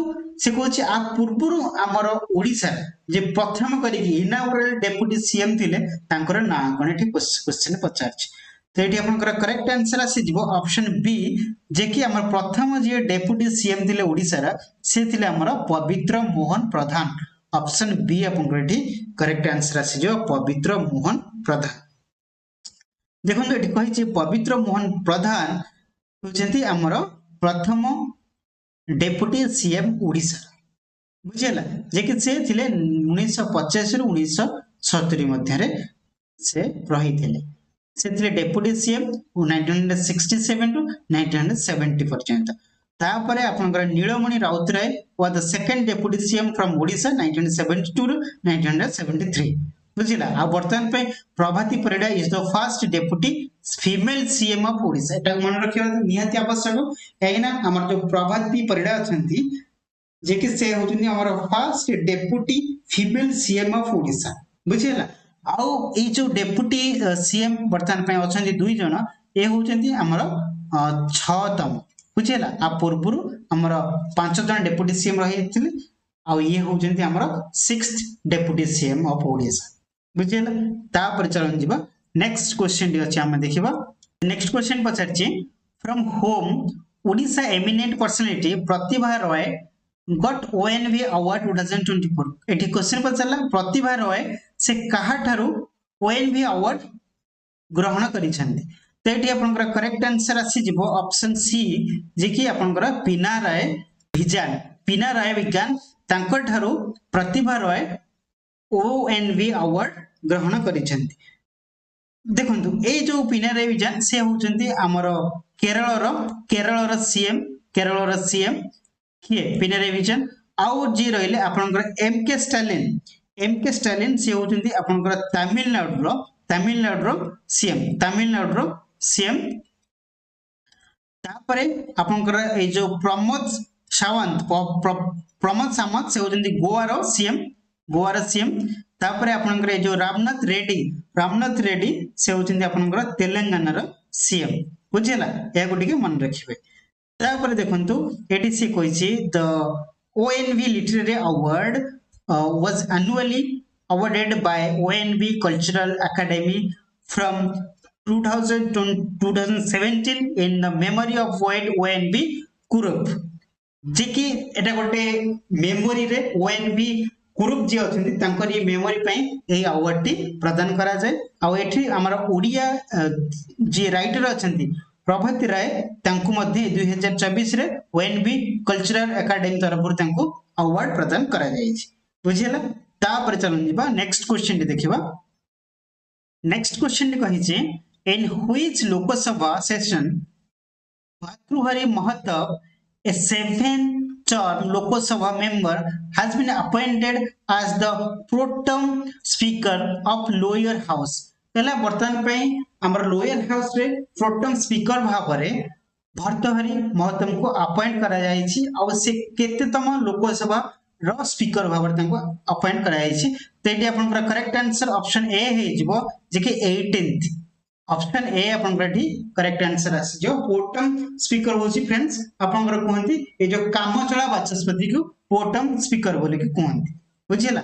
से कहछि आ पूर्वरु हमर ओडिसा जे प्रथम करी इनागुरल डेप्यूटी सीएम थिले तांकर ना कोन एठी क्वेश्चन पचारछि तो एठी आपनकर करेक्ट आंसर आसी जिवो ऑप्शन बी जे कि हमर प्रथम जे डेप्यूटी सीएम थिले ओडिसा रा से थिले हमर पवित्र मोहन प्रधान ऑप्शन बी आपनकर एठी करेक्ट आंसर आसी जो पवित्र मोहन प्रधान देखो एठी कहिछि पवित्र मोहन प्रधान होचंती हमर प्रथम डेप्यूटी सीएम ओडिसा बुझिला जे कि से थिले 1985 रु 1970 मध्ये रे से रही थिले से थिले डेप्यूटी सीएम 1967 टू 1970 पर्यंत तापरे आपनकर Nilamani Routray was the second deputy CM from Odisha 1972 to 1973 बुझिला आ वर्तमान पे Pravati Parida is the first deputy female CM of Odisha एटा मन रखियो निहाती आवश्यक काहेना हमर जो प्रभाती परिडा अछंती जे कि से होतनी हमर first deputy female CM of Odisha बुझिला आ ए जो डेप्यूटी सीएम वर्तमान पे अछंती दुई जण ए होचंती हमर 6तम बुझिला आ पूर्वरु हमर 5 जण डेप्यूटी सीएम रहिथिले आ ये होचंती हमर 6th deputy CM of Odisha बुझिला तापर चलन जीवा नेक्स्ट क्वेश्चन डी अछि हम देखिबा नेक्स्ट क्वेश्चन पछारछि from home Odisha eminent personality Pratibha Ray got ONV award 2024 एठी क्वेश्चन पछारला प्रतिभा रॉय से काहा थारु ओएनवी अवार्ड ग्रहण करिसंती तो एठी आपनकर करेक्ट आंसर आसी जिवो ऑप्शन सी जे कि आपनकर पिना राय विज्ञान तांकर थारु प्रतिभा रॉय ओएनवी अवार्ड ग्रहण करिसंती देखंतु ए जो पिनाराय विज्ञान से होचंती हमर केरल रो सीएम किए पिनाराय विज्ञान आउ जी रहिले आपनकर एम के स्टालिन से होचंती आपनकर तमिलनाडु सीएम तापरे आपनकर ए जो प्रमोद सावंत से होचंती गोवार सीएम तापरे आपनकर ए जो रामनाथ रेड्डी से होचंती आपनकर तेलंगाना रो सीएम बुझिला या को टिके मन रखिबे तापरे देखंतु एटी सी कहिछि the ONV Literary Award was annually awarded by ONV Cultural Academy from 2017 in the memory of poet ONV Kurup जे कि एटा गोटे मेमोरी रे ONV कुरुप जी अछंती तांकर ये मेमोरी पई ए अवार्ड टी प्रदान करा जाय आ एठी हमर ओडिया जे राइटर अछंती प्रभाती राय तांकु मध्ये 2024 रे ONV कल्चरल एकेडमी तरफ तांकु अवार्ड प्रदान करा जायछि बुझिला तापर चलन जिबा नेक्स्ट क्वेश्चन टी देखिबा नेक्स्ट क्वेश्चन टी कहिछि in which Lok Sabha session Bhartruhari Mahtab a 7-term Lok Sabha member has been appointed as the Pro-tem Speaker of Lower House. पहला वर्तमान पे हमारे लोअर हाउस रे Pro-tem Speaker भावरे भर्तहरि महतम को अपॉइंट करा जायछि और से केतेतम लोकसभा रो स्पीकर भावरे तांको अपॉइंट करा जायछि तेडी आपनकर करेक्ट आंसर ऑप्शन ए हे जिवो जे कि 18th ऑप्शन ए आपनकर ठी करेक्ट आंसर आसी जो पोटम स्पीकर होची फ्रेंड्स आपनकर कहंती ए जो कामचला वाचस्पति को पोटम स्पीकर बोले के कहंती बुझिला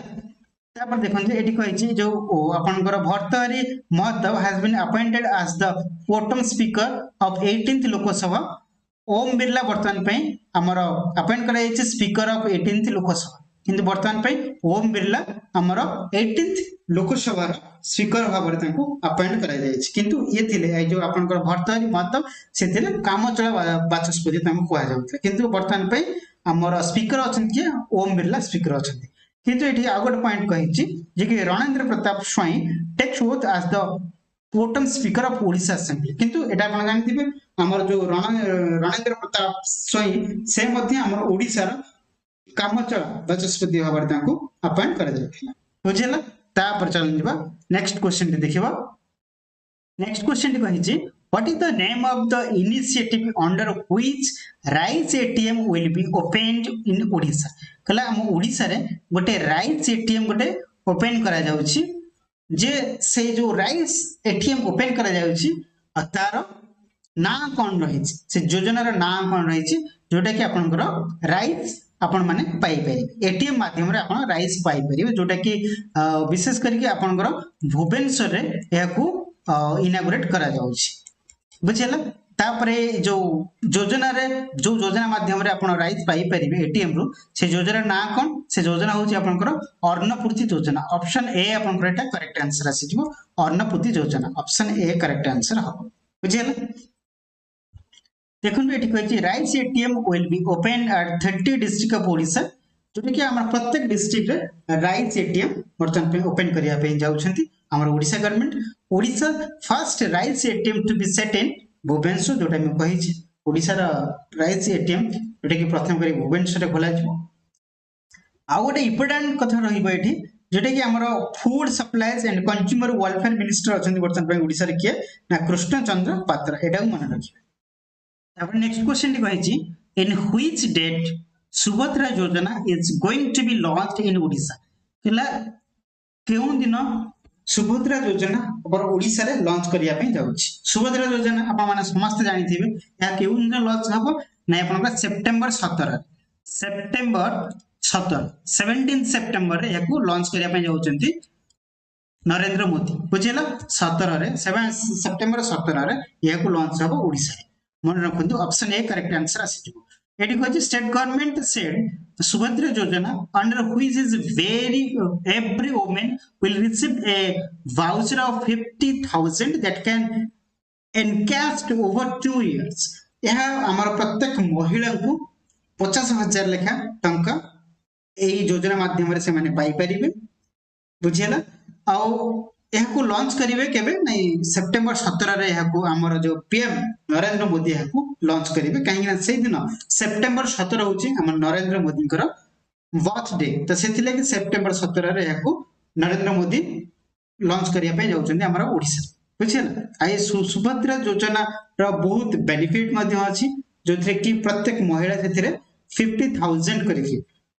तापर देखंती एठी कहिछि जो आपनकर Bhartruhari Mahtab has been appointed as the protem speaker of 18th Lok Sabha Om Birla वर्तमान पे हमर अपॉइंट करा जायछि स्पीकर ऑफ 18th लोकसभा किंतु वर्तमान पे ओम बिरला हमर 18th लोकसभा स्पीकर भाବରେ तांको अपॉइंट करा जायछि किंतु ये थिले ए जो आपनकर भर्तहरि महताब सेथिले कामचला वाचस्पति तांको कोआ जाउतले किंतु वर्तमान पे हमर स्पीकर अछन के ओम बिरला स्पीकर अछन किंतु एठी आगोट पॉइंट कहिछि जे कि Ranendra Pratap Swain takes oath as the protem speaker of Odisha assembly किंतु एटा आपण जानथिबे हमर जो रणेंद्र प्रताप स्वाई से मध्ये हमर ओडिसा रा कामचला वाचस्पति भाବରେ तांको अपॉइंट करा जायथिला बुझिला तापर चलन जिबा नेक्स्ट क्वेश्चन देखिबा नेक्स्ट क्वेश्चन कहिछि what is the name of the initiative under which rice ATM will be opened in Odisha कला हम ओडिशा रे गोटे राइस एटीएम गोटे ओपन करा जाउछि जे से जो राइस एटीएम ओपन करा जाउछि तार ना कोन रहिछि से योजना रो ना कोन रहिछि जोटा कि आपनकर राइस आपण माने पाई परिबे एटीएम माध्यम रे आपण राइस पाई परिबे जोटा कि विशेष करके आपनकर भुवनेश्वर रे याकू इनागुरेट करा जाउछि बुझिला तापरे जो योजना माध्यम रे आपण राइस पाई परिबे एटीएम रो से योजना ना कोन से योजना होछि आपनकर अर्णपूर्ति योजना ऑप्शन ए आपनकर एटा करेक्ट आंसर आसी जिवो अर्णपूर्ति योजना ऑप्शन ए करेक्ट आंसर हो बुझिला देखो ये कही rice ATM will be open at 30 district of Odisha जोटा कि हमर प्रत्येक डिस्ट्रिक्ट रे राइस एटीएम वर्तमान पे ओपन करिया पे जाउछंती हमर Odisha government Odisha first rice ATM to be set in Bhubaneswar जोटा मैं कहि छी ओडिशा रा राइस एटीएम जोटा कि प्रथम करी भुवनेश्वर रे खोला छी आ गोटे इंपोर्टेंट कथा रहिबो एठी जोटा कि हमर food supplies and consumer welfare minister अछंती वर्तमान पे ओडिशा रे किए ना कृष्ण चंद्र पात्र एटा मन रखिबे अब नेक्स्ट क्वेश्चन कहिछि in which date Subhadra Yojana is going to be launched in Odisha केला केउन दिन सुभद्रा योजना और ओडिशा रे लॉन्च करिया पे जाउछि सुभद्रा योजना आपन माने समस्त जानिथिबे या केउन दिन लॉन्च हबो नै आपन सेप्टेम्बर 17 सेप्टेम्बर रे याकू लॉन्च करिया पे जाउछंती नरेंद्र मोदी बुझिला 17 रे 7 सेप्टेम्बर 17 रे याकू लॉन्च हबो ओडिशा रे मन रखंतु ऑप्शन ए करेक्ट आंसर आसीजो एडी कहछि state government said Subhadra Yojana under which is very every woman will receive a voucher of 50,000 that can encash over 2 years यह हमर प्रत्येक महिला को 50,000 लेखा टंका एई योजना माध्यम रे से माने पाई परिबे बुझियला आ यहां लॉन्च करिवे केबे नहीं सेप्टेम्बर 17 रे यहां हमर जो पीएम नरेंद्र मोदी यहां लॉन्च करिवे काहे कि से दिन सेप्टेम्बर 17 होची हमर नरेंद्र मोदी कर बर्थडे तो से सेप्टेम्बर 17 रे याकू नरेंद्र मोदी लॉन्च करिया पे जाउछन्ती हमर ओडिसा बुझिला आइ सुभद्रा योजना रो बहुत बेनिफिट मध्ये अछि जोथरे कि प्रत्येक महिला सेथिरे 50,000 करिके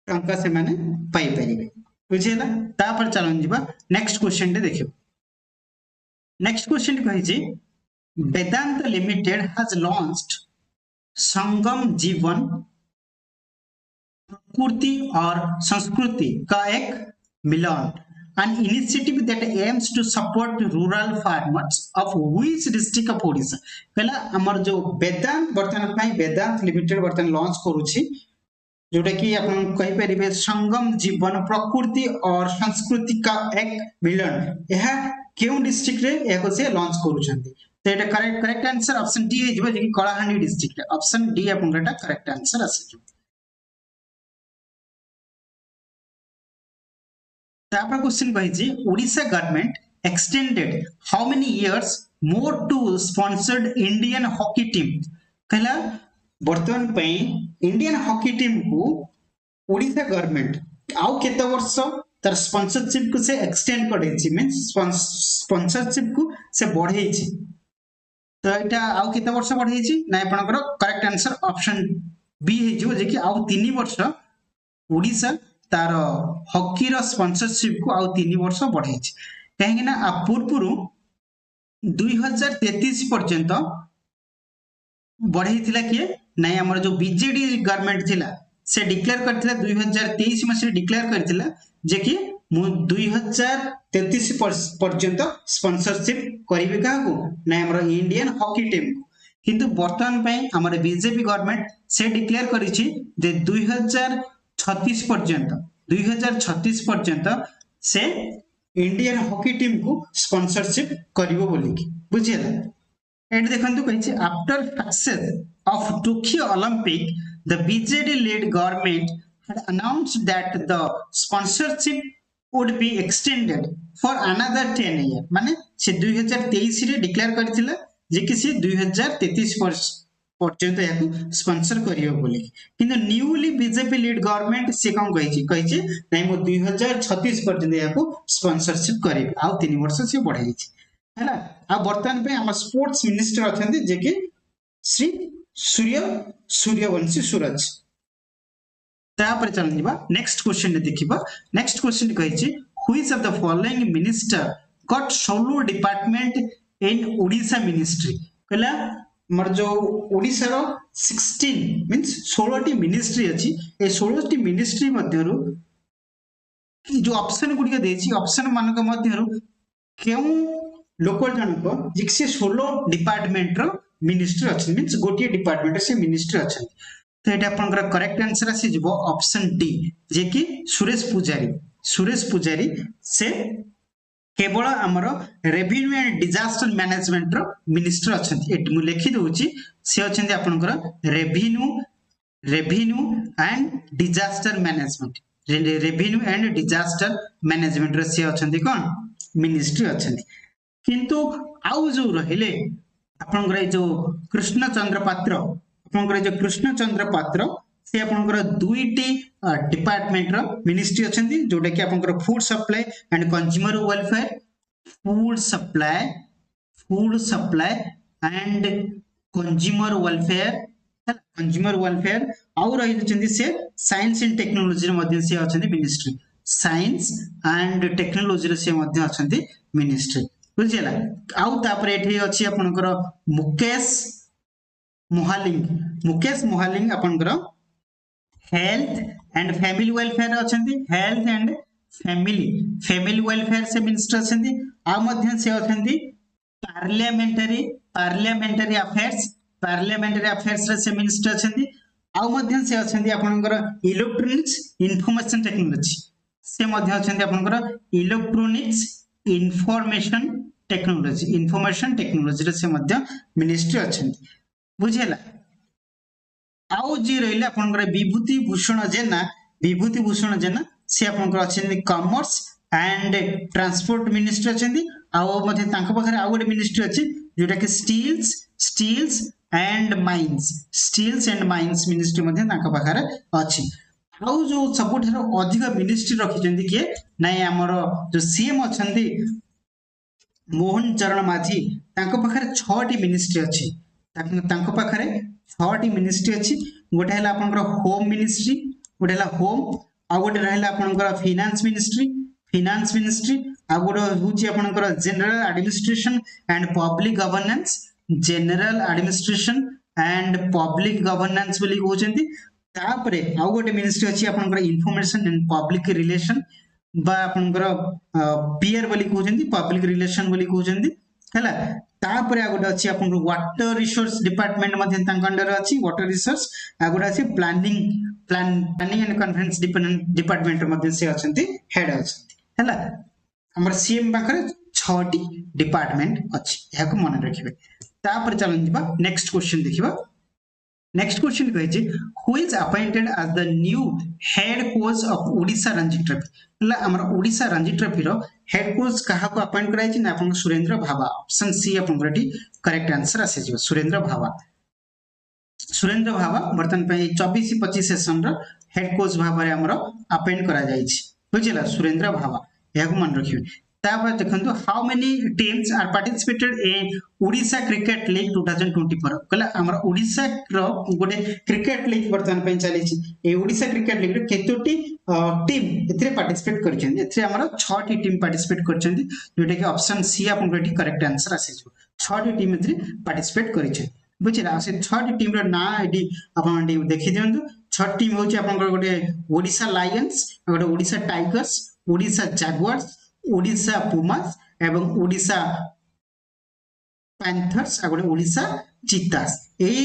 टंका से माने पाई परिबे बुझिला तापर चलन जिबा नेक्स्ट क्वेश्चन दे देखियो नेक्स्ट क्वेश्चन कहि जे वेदांत लिमिटेड हैज लॉन्च्ड संगम जीवन प्रकृति और संस्कृति का एक मिलन an initiative that aims to support rural farmers of which district of Odisha कहला हमर जो वेदांत वर्तमान पई वेदांत लिमिटेड वर्तमान लॉन्च करूची जोटा कि अपन कहि परिबे संगम जीवन प्रकृति और संस्कृति का एक मिलन यह केउ डिस्ट्रिक्ट रे एको से लॉन्च करूछंती तो एटा करेक्ट आंसर ऑप्शन डी हे जिवो जे कि कलाहांडी डिस्ट्रिक्ट ऑप्शन डी आपनटा करेक्ट आंसर आसी तापर क्वेश्चन कहिछि Odisha government extended how many years more to sponsored Indian hockey team कहला वर्तमान पई इंडियन हॉकी टीम को ओडिशा गवर्नमेंट आउ केते वर्ष तर स्पॉन्सरशिप को से एक्सटेंड करैछि मींस स्पॉन्सरशिप को से बढ़ैछि तो एटा आउ केते वर्ष बढ़ैछि ना आपनकर करेक्ट आंसर ऑप्शन बी हे जो जे कि आउ 3 वर्ष ओडिशा तार हॉकी रो स्पॉन्सरशिप को आउ 3 वर्ष बढ़ाई कहीं ना पूर्व 2033 पर्यंत बढ़ाई किए ना आम जो बीजेडी गवर्नमेंट थिला से डिक्लेयर करथिला 2023 मसीह डिक्लेयर करथिला जे कि 2033 पर्यंत स्पॉन्सरशिप करिवे काको ना हमर इंडियन हॉकी टीम किंतु वर्तमान पई हमर बीजेपी गवर्नमेंट से डिक्लेयर करिछि जे 2036 पर्यंत से इंडियन हॉकी टीम को स्पॉन्सरशिप करिवो बोली की बुझियला एंड देखंतु कहिछि after success of Tokyo Olympic the BJD led government had announced that the sponsorship would be extended for another 10 years माने से 2023 रे डिक्लेयर करथिला जे कि से 2033 पर्यंत याकू स्पॉन्सर करियो बोली किंतु न्यूली बीजेपी लीड गवर्नमेंट से कम कहिछि नै मो 2036 पर्यंत याकू स्पॉन्सरशिप करिबे आ 3 वर्ष से बढ़ाई छि हैला आ वर्तमान पे हम स्पोर्ट्स मिनिस्टर अछंती जे कि श्री सूर्यवंशी सूरज तापर चलन दिबा नेक्स्ट क्वेश्चन देखिबा नेक्स्ट क्वेश्चन कहिछि who is of the following minister got solo department in Odisha ministry कहला मर जो ओडिसा रो 16 मींस 16 टी मिनिस्ट्री अछि ए 16 टी मिनिस्ट्री मध्यरु जो ऑप्शन गुडी देछि ऑप्शन मानक मध्यरु केउ लोकल जनक जिक्से 16 डिपार्टमेंट रो मिनिस्टर अछि मींस गोटी डिपार्टमेंट से मिनिस्टर अछि तो एटा आपनकर करेक्ट आंसर आसी जिवो ऑप्शन डी जे कि सुरेश पुजारी से केवल आमर रेवेन्यू एंड डिजास्टर मैनेजमेंट रो मिनिस्टर अछंती एट मु लिखि दोछि से अछंती आपनकर रेवेन्यू एंड डिजास्टर मैनेजमेंट रो से अछंती कोन मिनिस्ट्री अछंती किंतु आउ जो रहिले आपनकर जो कृष्णचंद्र पात्र से आपनकर दुईटी डिपार्टमेंट रो मिनिस्ट्री अछंती जोटा कि आपनकर food supply and consumer welfare आउ रही जंदी से साइंस एंड टेक्नोलॉजी रे मध्ये से अछंती मिनिस्ट्री साइंस एंड टेक्नोलॉजी रे से मध्ये अछंती मिनिस्ट्री बुझिला आउ तापर एठी अछि आपनकर मुकेश मोहालिंग आपनकर हेल्थ एंड फैमिली वेलफेयर अछंती हेल्थ एंड फैमिली वेलफेयर से मिनिस्टर अछंती आ मध्य से अछंती पार्लियामेंटरी अफेयर्स रे से मिनिस्टर अछंती आ मध्य से अछंती आपनकर इलेक्ट्रॉनिक्स इंफॉर्मेशन टेक्नोलॉजी से मध्य अछंती आपनकर इलेक्ट्रॉनिक्स इंफॉर्मेशन टेक्नोलॉजी रे से मध्य मिनिस्टर अछंती बुझिला आउ जी रहिले आपनकर विभूति भूषण जेना से आपनकर अछन कॉमर्स एंड ट्रांसपोर्ट मिनिस्टर अछंती आउ मध्ये तांका पखरे आउ गोटे मिनिस्ट्री अछि जोटा कि स्टील्स एंड माइंस मिनिस्ट्री मध्ये तांका पखरे अछि आउ जो सबुठार अधिक मिनिस्ट्री रखिछन्ती किए नाइ हमर जो सीएम अछन्ती मोहन चरण माझी तांको पाखरे 6टी मिनिस्ट्री अछि तांको पाखरे 6टी मिनिस्ट्री अछि गोटे हला आपनकर होम मिनिस्ट्री गोटे हला होम आ गोटे रहला आपनकर फाइनेंस मिनिस्ट्री आ गोटे होची आपनकर general administration and public governance general administration and public governance बोली कहउछन्ती तापरे आ गोटे मिनिस्ट्री अछि आपनकर इंफॉर्मेशन एंड पब्लिक रिलेशन बा आपनकर पीआर बोली कहउछन्ती पब्लिक रिलेशन बोली कहउछन्ती हला तापरे आ गोटे अछि आपन वाटर रिसोर्स डिपार्टमेंट मध्ये तांक अंडर अछि वाटर रिसोर्स आ गोटे अछि प्लानिंग एंड कॉन्फ्रेंस डिपार्टमेंट मध्ये से अछन्ती हेड अछन्ती हला हमर सीएम पाखरे 6टी डिपार्टमेंट अछि याको मन रखिबे तापर चलन दिबा नेक्स्ट क्वेश्चन देखिबा नेक्स्ट क्वेश्चन कहिजे who is appointed as the new head coach of Odisha Ranji trophy हला हमर ओडिशा रणजी ट्रॉफी रो हेड कोच कहा को अपॉइंट कराई छि ना अपन सुरेंद्र भावा ऑप्शन सी अपन रेडी करेक्ट आंसर आसे जिवो सुरेंद्र भावा वर्तमान पे 24-25 सेशन रो हेड कोच भाबरे हमर अपॉइंट करा जाई छि बुझिला सुरेंद्र भावा याको मन रखिबे तापर देखंतु how many teams are participated in Odisha cricket league 2024 कला हमर ओडिशा रो गोटे क्रिकेट लीग वर्तमान पे चली छि ए ओडिशा क्रिकेट लीग रे केतोटी टीम एथरे पार्टिसिपेट करछन एथरे हमर 6 टी टीम पार्टिसिपेट करछन जोटा कि ऑप्शन सी अपन रेडी करेक्ट आंसर आसे छि 6 टी टीम एथरे पार्टिसिपेट करिछन बुझिला से 6 टी टीम रो ना एडी अपन देखि दियंतु 6 टीम होछि अपन गोटे ओडिशा लायंस गोटे ओडिशा टाइगर्स ओडिशा जैगुआर्स ओडिशा पुमास एवं ओडिशा पैंथर्स आ गोटे ओडिशा चीतास एई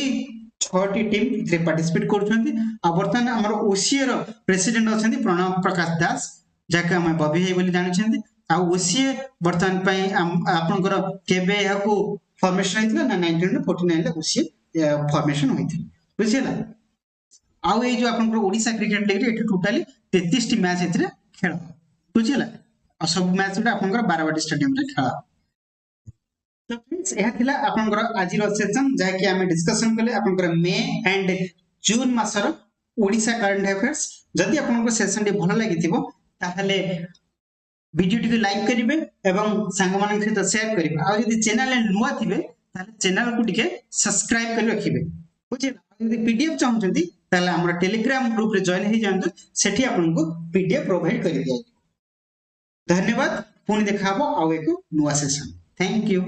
6टी टीम इथरे पार्टिसिपेट करछन्ती आ वर्तमान हमर ओसीए रो प्रेसिडेंट अछन्ती प्रणव प्रकाश दास जाके हम बबी हे बोली जानिछन्ती आ ओसीए वर्तमान पई आपनकर केबे याको फॉर्मेशन होइतला ना 1949 ले ओसीए फॉर्मेशन होइतला बुझिला आ ए जो आपनकर ओडिशा क्रिकेट लीग रे एठी टोटली 33 टी मैच इथरे खेल बुझिला आ सब मैच रे आपनकर 12 स्टेडियम रे खेला तो फ्रेंड्स यह थिला आपनकर आज रो सेशन जा कि हम डिस्कशन करले आपनकर मे एंड जून मासर ओडिशा करंट अफेयर्स जदि आपनकर सेशन डी भलो लागिथिबो ताहले वीडियो टी लाइक करिवे एवं संग मानन सहित शेयर करिवे आ जदि चैनल नुवा थिबे ताहले चैनल को टिके सब्सक्राइब करि रखिबे बुझिला जदि पीडीएफ चाहउछन्ती ताहले हमर टेलीग्राम ग्रुप रे जॉइन हे जानतो सेठी आपनको पीडीएफ प्रोवाइड करि दिया धन्यवाद पुणी देखाबो आ एक नुवा सेशन थैंक यू।